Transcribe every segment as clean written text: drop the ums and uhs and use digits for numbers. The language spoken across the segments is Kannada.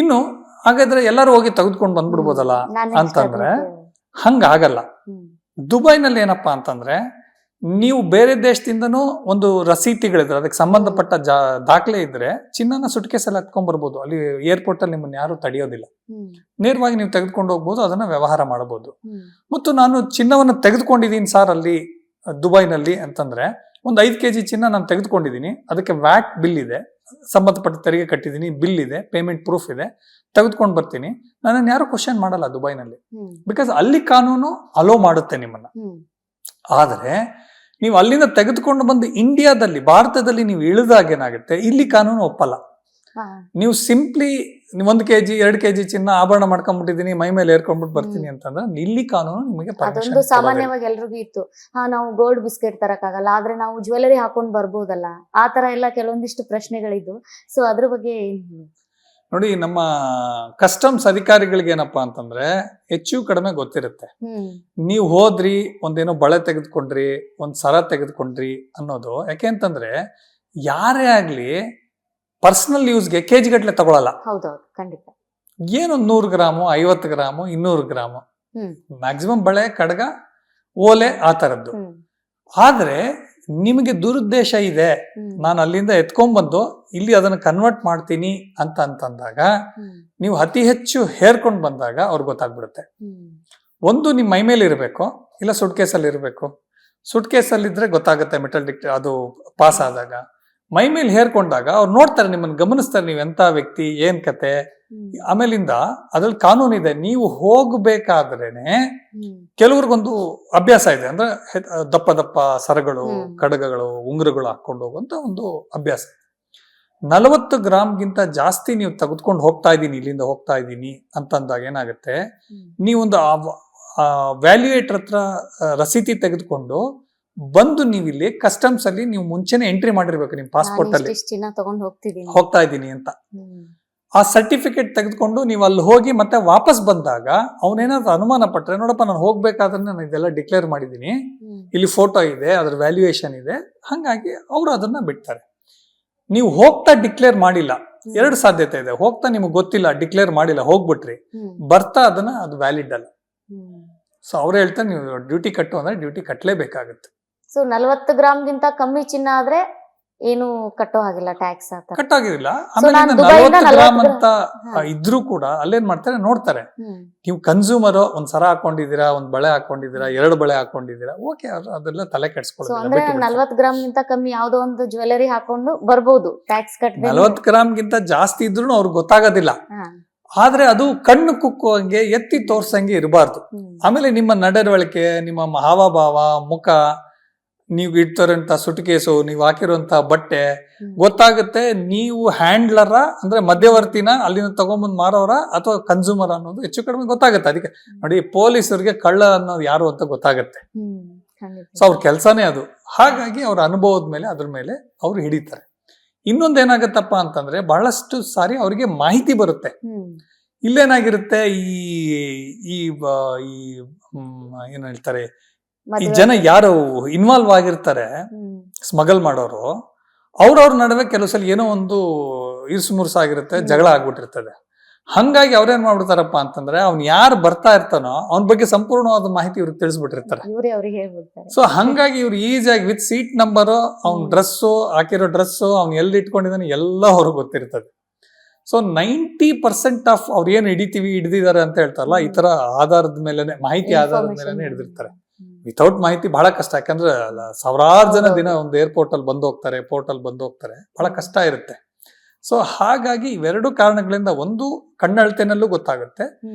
ಇನ್ನು ಹಾಗಾದ್ರೆ ಎಲ್ಲರೂ ಹೋಗಿ ತೆಗೆದುಕೊಂಡು ಬಂದ್ಬಿಡ್ಬೋದಲ್ಲ ಅಂತಂದ್ರೆ ಹಂಗಾಗಲ್ಲ. ದುಬೈನಲ್ಲಿ ಏನಪ್ಪಾ ಅಂತಂದ್ರೆ ನೀವು ಬೇರೆ ದೇಶದಿಂದನೂ ಒಂದು ರಸೀತಿಗಳಿದ್ರೆ ಅದಕ್ಕೆ ಸಂಬಂಧಪಟ್ಟ ದಾಖಲೆ ಇದ್ರೆ ಚಿನ್ನನ ಸುಟ್ಕೇಸಲ್ಲಿ ಹತ್ಕೊಂಡ್ ಬರ್ಬೋದು. ಅಲ್ಲಿ ಏರ್ಪೋರ್ಟ್ ಅಲ್ಲಿ ನಿಮ್ಮನ್ನ ಯಾರು ತಡೆಯೋದಿಲ್ಲ, ನೇರವಾಗಿ ನೀವು ತೆಗೆದುಕೊಂಡು ಹೋಗ್ಬೋದು, ಅದನ್ನ ವ್ಯವಹಾರ ಮಾಡಬಹುದು. ಮತ್ತು ನಾನು ಚಿನ್ನವನ್ನು ತೆಗೆದುಕೊಂಡಿದ್ದೀನಿ ಸರ್ ಅಲ್ಲಿ ದುಬೈನಲ್ಲಿ ಅಂತಂದ್ರೆ ಒಂದು 5 kg ಚಿನ್ನ ನಾನು ತೆಗೆದುಕೊಂಡಿದ್ದೀನಿ, ಅದಕ್ಕೆ ವ್ಯಾಟ್ ಬಿಲ್ ಇದೆ, ಸಂಬಂಧಪಟ್ಟ ತೆರಿಗೆ ಕಟ್ಟಿದ್ದೀನಿ, ಬಿಲ್ ಇದೆ, ಪೇಮೆಂಟ್ ಪ್ರೂಫ್ ಇದೆ, ತೆಗೆದುಕೊಂಡು ಬರ್ತೀನಿ, ನನ್ನನ್ನು ಯಾರು ಕ್ವಶನ್ ಮಾಡಲ್ಲ ದುಬೈನಲ್ಲಿ. ಬಿಕಾಸ್ ಅಲ್ಲಿ ಕಾನೂನು ಅಲೋ ಮಾಡುತ್ತೆ ನಿಮ್ಮನ್ನ. ಆದ್ರೆ ನೀವು ಅಲ್ಲಿಂದ ತೆಗೆದುಕೊಂಡು ಬಂದು ಇಂಡಿಯಾದಲ್ಲಿ ಭಾರತದಲ್ಲಿ ನೀವು ಇಳಿದಾಗ ಏನಾಗುತ್ತೆ, ಇಲ್ಲಿ ಕಾನೂನು ಒಪ್ಪಲ್ಲ. ನೀವು ಸಿಂಪ್ಲಿ 1 kg 2 kg ಚಿನ್ನ ಆಭರಣ ಮಾಡ್ಕೊಂಡ್ಬಿಟ್ಟಿದೀನಿ, ಮೈ ಮೇಲೆ ಏರ್ಕೊಂಡ್ಬಿಟ್ಟು ಬರ್ತೀನಿ ಅಂತಂದ್ರೆ ಇಲ್ಲಿ ಕಾನೂನು ನಿಮಗೆ ಅದೊಂದು ಸಾಮಾನ್ಯವಾಗಿ ಎಲ್ರಿಗೂ ಇತ್ತು. ನಾವು ಗೋಲ್ಡ್ ಬಿಸ್ಕೆಟ್ ತರಕ್ಕಾಗಲ್ಲ, ಆದ್ರೆ ನಾವು ಜ್ಯುವೆಲರಿ ಹಾಕೊಂಡ್ ಬರ್ಬೋದಲ್ಲ, ಆ ತರ ಎಲ್ಲ ಕೆಲವೊಂದಿಷ್ಟು ಪ್ರಶ್ನೆಗಳಿದ್ವು. ಸೊ ಅದ್ರ ಬಗ್ಗೆ ನೋಡಿ, ನಮ್ಮ ಕಸ್ಟಮ್ಸ್ ಅಧಿಕಾರಿಗಳಿಗೆ ಏನಪ್ಪಾ ಅಂತಂದ್ರೆ ಹೆಚ್ಚು ಕಡಿಮೆ ಗೊತ್ತಿರುತ್ತೆ. ನೀವು ಹೋದ್ರಿ, ಒಂದೇನೋ ಬಳೆ ತೆಗೆದುಕೊಂಡ್ರಿ, ಒಂದ್ ಸರ ತೆಗೆದುಕೊಂಡ್ರಿ ಅನ್ನೋದು. ಯಾಕೆ ಅಂತಂದ್ರೆ ಯಾರೇ ಆಗ್ಲಿ ಪರ್ಸನಲ್ ಯೂಸ್ಗೆ ಕೆಜಿ ಗಟ್ಲೆ ತಗೊಳಲ್ಲ. ಏನೊಂದು 100 ಗ್ರಾಮು 50 ಗ್ರಾಮು 200 ಗ್ರಾಮು ಮ್ಯಾಕ್ಸಿಮಮ್ ಬಳೆ, ಕಡಗ, ಓಲೆ ಆ ತರದ್ದು. ಆದ್ರೆ ನಿಮಗೆ ದುರುದ್ದೇಶ ಇದೆ, ನಾನು ಅಲ್ಲಿಂದ ಎತ್ಕೊಂಡ್ಬಂದು ಇಲ್ಲಿ ಅದನ್ನ ಕನ್ವರ್ಟ್ ಮಾಡ್ತೀನಿ ಅಂತಂದಾಗ ನೀವು ಅತಿ ಹೆಚ್ಚು ಹೇರ್ಕೊಂಡು ಬಂದಾಗ ಅವ್ರಿಗೆ ಗೊತ್ತಾಗ್ಬಿಡುತ್ತೆ. ಒಂದು ನಿಮ್ಮ ಮೈ ಮೇಲೆ ಇರಬೇಕು, ಇಲ್ಲ ಸುಟ್ ಕೇಸಲ್ಲಿ ಇರಬೇಕು. ಸುಟ್ ಕೇಸಲ್ಲಿ ಇದ್ರೆ ಗೊತ್ತಾಗುತ್ತೆ ಮೆಟಲ್ ಅದು ಪಾಸ್ ಆದಾಗ. ಮೈ ಮೇಲೆ ಹೇರ್ಕೊಂಡಾಗ ಅವ್ರು ನೋಡ್ತಾರೆ, ನಿಮ್ಮನ್ನ ಗಮನಿಸ್ತಾರೆ, ನೀವು ಎಂತ ವ್ಯಕ್ತಿ, ಏನ್ ಕತೆ. ಆಮೇಲಿಂದ ಅದ್ರಲ್ಲಿ ಕಾನೂನು ಇದೆ, ನೀವು ಹೋಗ್ಬೇಕಾದ್ರೇನೆ ಕೆಲವ್ರಿಗೊಂದು ಅಭ್ಯಾಸ ಇದೆ, ಅಂದ್ರೆ ದಪ್ಪ ದಪ್ಪ ಸರಗಳು, ಕಡಗಗಳು, ಉಂಗುರಗಳು ಹಾಕೊಂಡು ಹೋಗುವಂತ ಒಂದು ಅಭ್ಯಾಸ. 40 ಗ್ರಾಮ್ಗಿಂತ ಜಾಸ್ತಿ ನೀವು ತೆಗೆದುಕೊಂಡು ಹೋಗ್ತಾ ಇದ್ದೀನಿ, ಇಲ್ಲಿಂದ ಹೋಗ್ತಾ ಇದ್ದೀನಿ ಅಂತಂದಾಗ ಏನಾಗುತ್ತೆ, ನೀವೊಂದು ವ್ಯಾಲ್ಯೂಯೇಟರ್ ಹತ್ರ ರಸೀತಿ ತೆಗೆದುಕೊಂಡು ಬಂದು ನೀವು ಇಲ್ಲಿ ಕಸ್ಟಮ್ಸ್ ಅಲ್ಲಿ ನೀವು ಮುಂಚೆನೆ ಎಂಟ್ರಿ ಮಾಡಿರ್ಬೇಕು, ನಿಮ್ ಪಾಸ್ಪೋರ್ಟ್ ಅಲ್ಲಿ ಹೋಗ್ತಾ ಇದ್ದೀನಿ ಅಂತ. ಆ ಸರ್ಟಿಫಿಕೇಟ್ ತೆಗೆದುಕೊಂಡು ನೀವು ಅಲ್ಲಿ ಹೋಗಿ ಮತ್ತೆ ವಾಪಸ್ ಬಂದಾಗ ಅವನೇನಾದ್ರು ಅನುಮಾನ ಪಟ್ರೆ, ನೋಡಪ್ಪ ನಾನು ಹೋಗ್ಬೇಕಾದ್ರೆ ನಾನು ಇದೆಲ್ಲ ಡಿಕ್ಲೇರ್ ಮಾಡಿದ್ದೀನಿ, ಇಲ್ಲಿ ಫೋಟೋ ಇದೆ, ಅದ್ರ ವ್ಯಾಲ್ಯೂಯೇಷನ್ ಇದೆ, ಹಂಗಾಗಿ ಅವರು ಅದನ್ನ ಬಿಡ್ತಾರೆ. ನೀವು ಹೋಗ್ತಾ ಡಿಕ್ಲೇರ್ ಮಾಡಿಲ್ಲ, 2 ಸಾಧ್ಯತೆ ಇದೆ. ಹೋಗ್ತಾ ನಿಮ್ಗೆ ಗೊತ್ತಿಲ್ಲ, ಡಿಕ್ಲೇರ್ ಮಾಡಿಲ್ಲ, ಹೋಗ್ಬಿಟ್ರಿ, ಬರ್ತಾ ಅದನ್ನ ಅದು ವ್ಯಾಲಿಡ್ ಅಲ್ಲ. ಸೊ ಅವ್ರು ಹೇಳ್ತಾರೆ ನೀವು ಡ್ಯೂಟಿ ಕಟ್ಟು ಅಂದ್ರೆ ಡ್ಯೂಟಿ ಕಟ್ಟಲೇಬೇಕಾಗುತ್ತೆ. ಸೊ 40 ಗ್ರಾಮ್ಗಿಂತ ಕಮ್ಮಿ ಚಿನ್ನ ಆದ್ರೆ ಏನು ಕಟ್ಟೋ ಹಾಗಿಲ್ಲ, ಟ್ಯಾಕ್ಸ್ ಕಟ್ಟಾಗಿಲ್ಲ. ಆಮೇಲೆ 40 ಗ್ರಾಮ್ ಅಂತ ಇದ್ರೂ ಕೂಡ ಅಲ್ಲೇನ್ ಮಾಡ್ತಾರೆ, ನೋಡ್ತಾರೆ ನೀವು ಕನ್ಸ್ಯೂಮರ್ ಒಂದ್ ಸರ ಹಾಕೊಂಡಿದ್ದೀರಾ, ಒಂದ್ ಬಳೆ ಹಾಕೊಂಡಿದ್ದೀರಾ, 2 ಬಳೆ ಹಾಕೊಂಡಿದ್ದೀರಾ, ಓಕೆ, ಅದೆಲ್ಲ ತಲೆ ಕೆಡ್ಸ್ಕೊಳ್ಳೋದಿಲ್ಲ. 40 ಗ್ರಾಮ್ಗಿಂತ ಕಮ್ಮಿ ಯಾವ್ದೋ ಒಂದು ಜ್ಯುವೆಲರಿ ಹಾಕೊಂಡು ಬರ್ಬೋದು, ಟ್ಯಾಕ್ಸ್ ಕಟ್ಟ. 40 ಗ್ರಾಮ್ಗಿಂತ ಜಾಸ್ತಿ ಇದ್ರೂ ಅವ್ರಿಗೆ ಗೊತ್ತಾಗೋದಿಲ್ಲ. ಆದ್ರೆ ಅದು ಕಣ್ಣು ಕುಕ್ಕುವಂಗೆ ಎತ್ತಿ ತೋರ್ಸಂಗೆ ಇರಬಾರ್ದು. ಆಮೇಲೆ ನಿಮ್ಮ ನಡವಳಿಕೆ, ನಿಮ್ಮ ಹಾವಭಾವ, ಮುಖ, ನೀವು ಇಡ್ತಾರಂತ ಸುಟ್ಕೇಸು, ನೀವು ಹಾಕಿರುವಂತ ಬಟ್ಟೆ ಗೊತ್ತಾಗುತ್ತೆ ನೀವು ಹ್ಯಾಂಡ್ಲರ ಅಂದ್ರೆ ಮಧ್ಯವರ್ತಿನ, ಅಲ್ಲಿನ ತಗೊಂಬಂದ್ ಮಾರೋರ ಅಥವಾ ಕನ್ಸ್ಯೂಮರ್ ಅನ್ನೋದು ಹೆಚ್ಚು ಕಡಿಮೆ ಗೊತ್ತಾಗುತ್ತೆ. ಅದಕ್ಕೆ ನೋಡಿ, ಪೊಲೀಸರಿಗೆ ಕಳ್ಳ ಅನ್ನೋದು ಯಾರು ಅಂತ ಗೊತ್ತಾಗತ್ತೆ. ಸೊ ಅವ್ರ ಕೆಲ್ಸಾನೇ ಅದು. ಹಾಗಾಗಿ ಅವ್ರ ಅನುಭವದ ಮೇಲೆ ಅದ್ರ ಮೇಲೆ ಅವ್ರು ಹಿಡಿತಾರೆ. ಇನ್ನೊಂದೇನಾಗತ್ತಪ್ಪ ಅಂತಂದ್ರೆ ಬಹಳಷ್ಟು ಸಾರಿ ಅವರಿಗೆ ಮಾಹಿತಿ ಬರುತ್ತೆ. ಇಲ್ಲೇನಾಗಿರುತ್ತೆ, ಈ ಏನ್ ಹೇಳ್ತಾರೆ, ಈ ಜನ ಯಾರು ಇನ್ವಾಲ್ವ್ ಆಗಿರ್ತಾರೆ ಸ್ಮಗಲ್ ಮಾಡೋರು, ಅವ್ರವ್ರ ನಡುವೆ ಕೆಲವು ಸಲ ಏನೋ ಒಂದು ಇರ್ಸುಮುರ್ಸಾಗಿರುತ್ತೆ, ಜಗಳ ಆಗ್ಬಿಟ್ಟಿರ್ತದೆ. ಹಂಗಾಗಿ ಅವ್ರೇನ್ ಮಾಡ್ಬಿಡ್ತಾರಪ್ಪ ಅಂತಂದ್ರೆ ಅವ್ನ್ ಯಾರು ಬರ್ತಾ ಇರ್ತಾನೋ ಅವನ ಬಗ್ಗೆ ಸಂಪೂರ್ಣವಾದ ಮಾಹಿತಿ ಇವ್ರಿಗೆ ತಿಳಿಸ್ಬಿಟ್ಟಿರ್ತಾರೆ. ಸೊ ಹಂಗಾಗಿ ಇವ್ರು ಈಸಿಯಾಗಿ ವಿತ್ ಸೀಟ್ ನಂಬರ್, ಅವ್ನ ಡ್ರೆಸ್ಸು, ಹಾಕಿರೋ ಡ್ರೆಸ್ಸು, ಅವ್ನ್ ಎಲ್ಲಿ ಇಟ್ಕೊಂಡಿದ್ದಾನೆ ಎಲ್ಲ ಅವ್ರಿಗೆ ಗೊತ್ತಿರ್ತದೆ. ಸೊ 90% ಆಫ್ ಅವ್ರು ಏನ್ ಹಿಡಿದಿದ್ದಾರೆ ಅಂತ ಹೇಳ್ತಾರಲ್ಲ, ಈ ತರ ಆಧಾರದ ಮೇಲೆನೆ, ಮಾಹಿತಿ ಆಧಾರದ ಮೇಲೆನೆ ಹಿಡಿದಿರ್ತಾರೆ. ವಿತೌಟ್ ಮಾಹಿತಿ ಬಹಳ ಕಷ್ಟ. ಯಾಕಂದ್ರೆ ಸಾವಿರಾರು ಜನ ದಿನ ಒಂದು ಏರ್ಪೋರ್ಟ್ ಅಲ್ಲಿ ಬಂದು ಹೋಗ್ತಾರೆ, ಪೋರ್ಟ್ ಅಲ್ಲಿ ಬಂದು ಹೋಗ್ತಾರೆ, ಬಹಳ ಕಷ್ಟ ಇರುತ್ತೆ. ಸೊ ಹಾಗಾಗಿ ಇವೆರಡು ಕಾರಣಗಳಿಂದ, ಒಂದು ಕಣ್ಣಳತೆನಲ್ಲೂ ಗೊತ್ತಾಗುತ್ತೆ,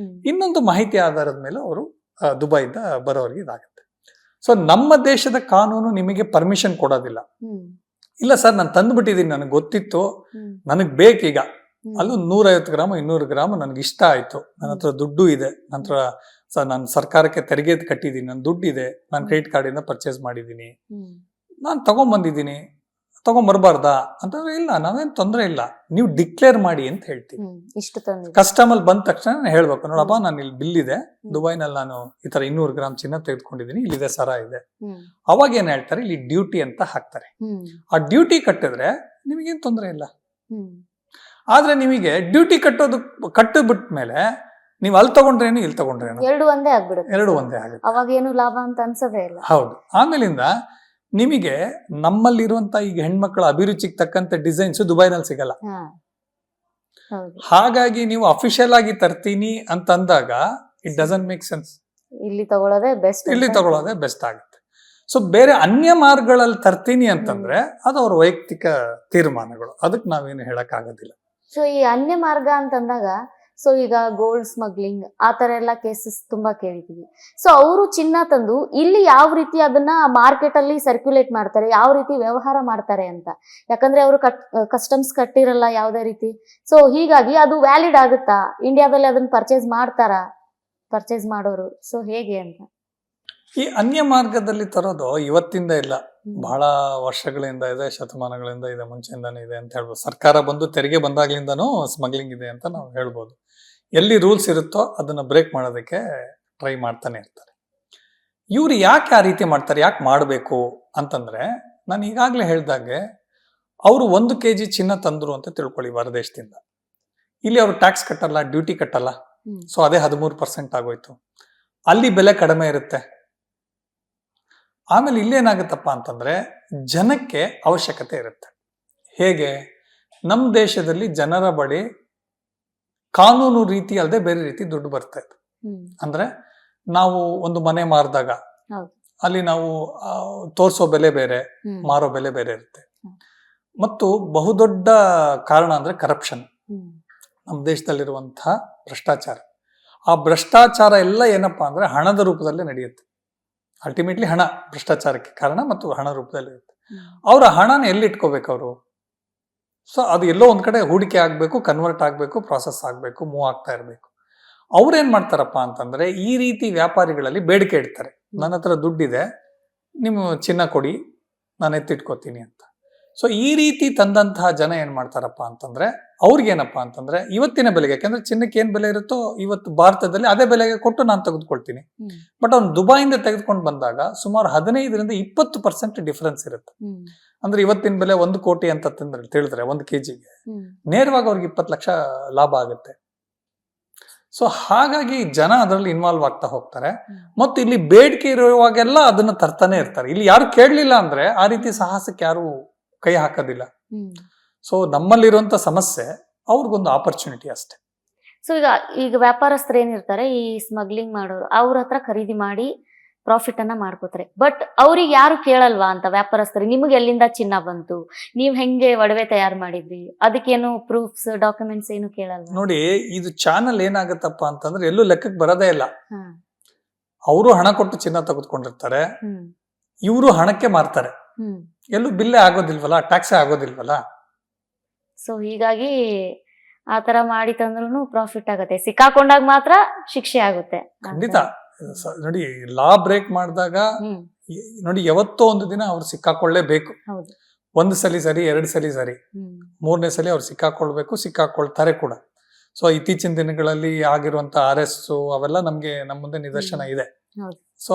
ಇನ್ನೊಂದು ಮಾಹಿತಿ ಆಧಾರದ ಮೇಲೆ ಅವರು ದುಬೈಯಿಂದ ಬರೋರಿಗೆ ಇದಾಗುತ್ತೆ. ಸೊ ನಮ್ಮ ದೇಶದ ಕಾನೂನು ನಿಮಗೆ ಪರ್ಮಿಷನ್ ಕೊಡೋದಿಲ್ಲ. ಇಲ್ಲ ಸರ್, ನಾನು ತಂದ್ಬಿಟ್ಟಿದ್ದೀನಿ, ನನಗೆ ಗೊತ್ತಿತ್ತು, ನನಗ್ ಬೇಕೀಗ, ಅಲ್ಲೂ 150 ಗ್ರಾಮ್ 200 ಗ್ರಾಮ್ ನನಗೆ ಇಷ್ಟ ಆಯ್ತು, ನನ್ನ ಹತ್ರ ದುಡ್ಡು ಇದೆ, ನಂತರ ನಾನು ಸರ್ಕಾರಕ್ಕೆ ತೆರಿಗೆ ಕಟ್ಟಿದ್ದೀನಿ, ನನ್ನ ದುಡ್ಡಿದೆ, ನಾನು ಕ್ರೆಡಿಟ್ ಕಾರ್ಡ್ ಇಂದ ಪರ್ಚೇಸ್ ಮಾಡಿದ್ದೀನಿ, ನಾನು ತಗೊಂಡ್ಬಂದಿದ್ದೀನಿ, ತಗೊಂಡ್ಬರ್ಬಾರ್ದಾ ಅಂತಂದ್ರೆ ಇಲ್ಲ, ನಾವೇನ್ ತೊಂದರೆ ಇಲ್ಲ, ನೀವು ಡಿಕ್ಲೇರ್ ಮಾಡಿ ಅಂತ ಹೇಳ್ತೀವಿ. ಕಸ್ಟಮರ್ ಬಂದ ತಕ್ಷಣ ಹೇಳ್ಬೇಕು, ನೋಡಪ್ಪ ನಾನು ಇಲ್ಲಿ ಬಿಲ್ ಇದೆ, ದುಬೈನಲ್ಲಿ ನಾನು ಈ ತರ 200 ಗ್ರಾಮ್ ಚಿನ್ನ ತೆಗೆದುಕೊಂಡಿದ್ದೀನಿ, ಇಲ್ಲಿದೆ ಸರ ಇದೆ. ಅವಾಗ ಏನ್ ಹೇಳ್ತಾರೆ, ಇಲ್ಲಿ ಡ್ಯೂಟಿ ಅಂತ ಹಾಕ್ತಾರೆ. ಆ ಡ್ಯೂಟಿ ಕಟ್ಟಿದ್ರೆ ನಿಮಗೇನ್ ತೊಂದರೆ ಇಲ್ಲ. ಆದ್ರೆ ನಿಮಗೆ ಡ್ಯೂಟಿ ಕಟ್ಟು ಬಿಟ್ಟ ಮೇಲೆ ನೀವು ಅಲ್ಲಿ ತಗೊಂಡ್ರೇನು ಇಲ್ಲಿ ತಗೊಂಡ್ರೇನು ಎರಡು ಒಂದೇ ಆಗ್ಬಿಡುತ್ತೆ, ಎರಡು ಒಂದೇ ಆಗುತ್ತೆ. ಅವಾಗ ಏನು ಲಾಭ ಅಂತ ಅನ್ಸೋದೇ ಇಲ್ಲ. ಹೌದು. ಆಮೇಲಿಂದ ನಿಮಗೆ ನಮ್ಮಲ್ಲಿರುವಂತ ಈಗ ಹೆಣ್ಮಕ್ಳ ಅಭಿರುಚಿಗೆ ತಕ್ಕಂತೆ ಡಿಸೈನ್ಸ್ ದುಬೈನಲ್ಲಿ ಸಿಗಲ್ಲ. ಹೌದು, ಹಾಗಾಗಿ ನೀವು ಅಫಿಷಿಯಲ್ ಆಗಿ ತರ್ತೀನಿ ಅಂತ ಅಂದಾಗ ಇಟ್ ಡಸಂಟ್ ಮೇಕ್ ಸೆನ್ಸ್. ಇಲ್ಲಿ ತಗೊಳ್ಳೋದೇ ಬೆಸ್ಟ್, ಇಲ್ಲಿ ತಗೊಳ್ಳೋದೇ ಬೆಸ್ಟ್ ಆಗುತ್ತೆ. ಸೊ ಬೇರೆ ಅನ್ಯ ಮಾರ್ಗಗಳಲ್ಲಿ ತರ್ತೀನಿ ಅಂತಂದ್ರೆ ಅದು ಅವ್ರ ವೈಯಕ್ತಿಕ ತೀರ್ಮಾನಗಳು, ಅದಕ್ಕೆ ನಾವೇನು ಹೇಳಕ್ ಆಗೋದಿಲ್ಲ. ಸೊ ಈ ಅನ್ಯ ಮಾರ್ಗ ಅಂತಂದಾಗ ಸೊ ಈಗ ಗೋಲ್ಡ್ ಸ್ಮಗ್ಲಿಂಗ್ ಆ ತರ ಎಲ್ಲ ಕೇಸಸ್ ತುಂಬಾ ಕೇಳಿದೀವಿ. ಸೊ ಅವರು ಚಿನ್ನ ತಂದು ಇಲ್ಲಿ ಯಾವ ರೀತಿ ಅದನ್ನ ಮಾರ್ಕೆಟ್ ಅಲ್ಲಿ ಸರ್ಕ್ಯುಲೇಟ್ ಮಾಡ್ತಾರೆ, ಯಾವ ರೀತಿ ವ್ಯವಹಾರ ಮಾಡ್ತಾರೆ ಅಂತ, ಯಾಕಂದ್ರೆ ಅವರು ಕಸ್ಟಮ್ಸ್ ಕಟ್ಟಿರಲ್ಲ ಯಾವುದೇ ರೀತಿ. ಸೊ ಹೀಗಾಗಿ ಅದು ವ್ಯಾಲಿಡ್ ಆಗುತ್ತಾ, ಇಂಡಿಯಾದಲ್ಲಿ ಅದನ್ನ ಪರ್ಚೇಸ್ ಮಾಡೋರು, ಸೊ ಹೇಗೆ ಅಂತ. ಈ ಅನ್ಯ ಮಾರ್ಗದಲ್ಲಿ ತರೋದು ಇವತ್ತಿಂದ ಇಲ್ಲ, ಬಹಳ ವರ್ಷಗಳಿಂದ ಇದೆ, ಶತಮಾನಗಳಿಂದ ಇದೆ, ಮುಂಚೆಯಿಂದಾನು ಇದೆ ಅಂತ ಹೇಳ್ಬೋದು. ಸರ್ಕಾರ ಬಂದು ತೆರಿಗೆ ಬಂದಾಗ್ಲಿಂದನೂ ಸ್ಮಗ್ಲಿಂಗ್ ಇದೆ ಅಂತ ನಾವು ಹೇಳ್ಬೋದು. ಎಲ್ಲಿ ರೂಲ್ಸ್ ಇರುತ್ತೋ ಅದನ್ನ ಬ್ರೇಕ್ ಮಾಡೋದಕ್ಕೆ ಟ್ರೈ ಮಾಡ್ತಾನೆ ಇರ್ತಾರೆ. ಇವ್ರು ಯಾಕೆ ಆ ರೀತಿ ಮಾಡ್ತಾರೆ, ಯಾಕೆ ಮಾಡಬೇಕು ಅಂತಂದ್ರೆ, ನಾನು ಈಗಾಗಲೇ ಹೇಳ್ದಾಗೆ ಅವರು 1 kg ಚಿನ್ನ ತಂದ್ರು ಅಂತ ತಿಳ್ಕೊಳ್ಳಿ ಹೊರದೇಶದಿಂದ. ಇಲ್ಲಿ ಅವರು ಟ್ಯಾಕ್ಸ್ ಕಟ್ಟಲ್ಲ, ಡ್ಯೂಟಿ ಕಟ್ಟಲ್ಲ, ಸೊ ಅದೇ 13% ಆಗೋಯ್ತು. ಅಲ್ಲಿ ಬೆಲೆ ಕಡಿಮೆ ಇರುತ್ತೆ. ಆಮೇಲೆ ಇಲ್ಲೇನಾಗುತ್ತಪ್ಪ ಅಂತಂದ್ರೆ ಜನಕ್ಕೆ ಅವಶ್ಯಕತೆ ಇರುತ್ತೆ. ಹೇಗೆ, ನಮ್ಮ ದೇಶದಲ್ಲಿ ಜನರ ಬಳಿ ಕಾನೂನು ರೀತಿ ಅಲ್ಲದೆ ಬೇರೆ ರೀತಿ ದುಡ್ಡು ಬರ್ತಾ ಇದೆ. ಅಂದ್ರೆ ನಾವು ಒಂದು ಮನೆ ಮಾರಿದಾಗ ಅಲ್ಲಿ ನಾವು ತೋರಿಸೋ ಬೆಲೆ ಬೇರೆ, ಮಾರೋ ಬೆಲೆ ಬೇರೆ ಇರುತ್ತೆ. ಮತ್ತು ಬಹುದೊಡ್ಡ ಕಾರಣ ಅಂದ್ರೆ ಕರಪ್ಷನ್, ನಮ್ಮ ದೇಶದಲ್ಲಿರುವಂತಹ ಭ್ರಷ್ಟಾಚಾರ. ಆ ಭ್ರಷ್ಟಾಚಾರ ಎಲ್ಲ ಏನಪ್ಪಾ ಅಂದ್ರೆ ಹಣದ ರೂಪದಲ್ಲೇ ನಡೆಯುತ್ತೆ. ಅಲ್ಟಿಮೇಟ್ಲಿ ಹಣ ಭ್ರಷ್ಟಾಚಾರಕ್ಕೆ ಕಾರಣ ಮತ್ತು ಹಣ ರೂಪದಲ್ಲಿ ಇರುತ್ತೆ. ಅವರ ಹಣನ ಎಲ್ಲಿ ಇಟ್ಕೋಬೇಕು ಅವರು? ಸೊ ಅದು ಎಲ್ಲೋ ಒಂದ್ ಕಡೆ ಹೂಡಿಕೆ ಆಗ್ಬೇಕು, ಕನ್ವರ್ಟ್ ಆಗ್ಬೇಕು, ಪ್ರಾಸೆಸ್ ಆಗ್ಬೇಕು, ಮೂವ್ ಆಗ್ತಾ ಇರ್ಬೇಕು. ಅವ್ರೇನ್ ಮಾಡ್ತಾರಪ್ಪ ಅಂತಂದ್ರೆ ಈ ರೀತಿ ವ್ಯಾಪಾರಿಗಳಲ್ಲಿ ಬೇಡಿಕೆ ಇಡ್ತಾರೆ, ನನ್ನ ಹತ್ರ ದುಡ್ಡಿದೆ, ನೀವು ಚಿನ್ನ ಕೊಡಿ, ನಾನು ಎತ್ತಿಟ್ಕೋತೀನಿ ಅಂತ. ಸೊ ಈ ರೀತಿ ತಂದಂತಹ ಜನ ಏನ್ ಮಾಡ್ತಾರಪ್ಪ ಅಂತಂದ್ರೆ ಅವ್ರಿಗೇನಪ್ಪಾ ಅಂತಂದ್ರೆ ಇವತ್ತಿನ ಬೆಲೆಗೆ, ಯಾಕಂದ್ರೆ ಚಿನ್ನಕ್ಕೆ ಏನ್ ಬೆಲೆ ಇರುತ್ತೋ ಇವತ್ತು ಭಾರತದಲ್ಲಿ ಅದೇ ಬೆಲೆಗೆ ಕೊಟ್ಟು ನಾನು ತೆಗೆದುಕೊಳ್ತೀನಿ. ಬಟ್ ಅವ್ನು ದುಬೈಯಿಂದ ತೆಗೆದುಕೊಂಡು ಬಂದಾಗ ಸುಮಾರು 15% ಡಿಫರೆನ್ಸ್ ಇರುತ್ತೆ. ಅಂದ್ರೆ ಇವತ್ತಿನ ಬೆಲೆ 1 ಕೋಟಿ ಅಂತ ತಿಳಿದ್ರೆ 1 kgಗೆ ನೇರವಾಗಿ ಅವ್ರಿಗೆ 20 ಲಕ್ಷ ಲಾಭ ಆಗುತ್ತೆ. ಸೊ ಹಾಗಾಗಿ ಜನ ಅದರಲ್ಲಿ ಇನ್ವಾಲ್ವ್ ಆಗ್ತಾ ಹೋಗ್ತಾರೆ. ಮತ್ತು ಇಲ್ಲಿ ಬೇಡಿಕೆ ಇರುವಾಗೆಲ್ಲ ಅದನ್ನ ತರ್ತಾನೆ ಇರ್ತಾರೆ. ಇಲ್ಲಿ ಯಾರು ಕೇಳಲಿಲ್ಲ ಅಂದ್ರೆ ಆ ರೀತಿ ಸಾಹಸಕ್ಕೆ ಯಾರು ಕೈ ಹಾಕೋದಿಲ್ಲ. ಸೊ ನಮ್ಮಲ್ಲಿರುವಂತ ಸಮಸ್ಯೆ ಅವ್ರಿಗೊಂದು ಆಪರ್ಚುನಿಟಿ ಅಷ್ಟೇ. ಸೊ ಈಗ ವ್ಯಾಪಾರಸ್ಥರು ಏನಿರ್ತಾರೆ, ಈ ಸ್ಮಗ್ಲಿಂಗ್ ಮಾಡೋರು, ಅವ್ರ ಹತ್ರ ಖರೀದಿ ಮಾಡಿ ಪ್ರಾಫಿಟ್ ಅನ್ನ ಮಾಡ್ಕೋತಾರೆ. ಬಟ್ ಅವ್ರಿಗೆ ಯಾರು ಕೇಳಲ್ವಾ ಅಂತ ವ್ಯಾಪಾರಸ್ಥರು, ನಿಮ್ಗೆ ಎಲ್ಲಿಂದ ಚಿನ್ನ ಬಂತು, ನೀವ್ ಹೆಂಗೆ ಒಡವೆ ತಯಾರು ಮಾಡಿದ್ರಿ, ಅದಕ್ಕೇನು ಪ್ರೂಫ್ಸ್, ಡಾಕ್ಯುಮೆಂಟ್ಸ್ ಏನು ಕೇಳಲ್ವಾ? ನೋಡಿ, ಇದು ಚಾನಲ್ ಏನಾಗತ್ತಪ್ಪ ಅಂತಂದ್ರೆ ಎಲ್ಲೂ ಲೆಕ್ಕಕ್ಕೆ ಬರೋದೇ ಇಲ್ಲ. ಅವರು ಹಣ ಕೊಟ್ಟು ಚಿನ್ನ ತೆಗೆದುಕೊಂಡಿರ್ತಾರೆ, ಇವರು ಹಣಕ್ಕೆ ಮಾರ್ತಾರೆ, ಎಲ್ಲೂ ಬಿಲ್ಲೇ ಆಗೋದಿಲ್ವಲ್ಲ, ಟ್ಯಾಕ್ಸೇ ಆಗೋದಿಲ್ವಲ್ಲ. ಸೊ ಹೀಗಾಗಿ ಆತರ ಮಾಡಿ ತಂದ್ರೂ ಪ್ರಾಫಿಟ್ ಆಗುತ್ತೆ, ಸಿಕ್ಕಾಕೊಂಡಾಗ ಮಾತ್ರ ಶಿಕ್ಷೆ ಆಗುತ್ತೆ. ಖಂಡಿತ. ನೋಡಿ, ಲಾ ಬ್ರೇಕ್ ಮಾಡಿದಾಗ ನೋಡಿ ಯಾವತ್ತೋ ಒಂದು ದಿನ ಅವ್ರು ಸಿಕ್ಕಾಕೊಳ್ಳೇಬೇಕು. 1 ಸಲ ಸರಿ, 2 ಸಲ ಸರಿ, 3ನೇ ಸಲ ಅವ್ರು ಸಿಕ್ಕಾಕೊಳ್ತಾರೆ ಕೂಡ. ಸೊ ಇತ್ತೀಚಿನ ದಿನಗಳಲ್ಲಿ ಆಗಿರುವಂತ RS ಅವೆಲ್ಲ ನಮ್ಗೆ ನಮ್ಮ ಮುಂದೆ ನಿದರ್ಶನ ಇದೆ. ಸೊ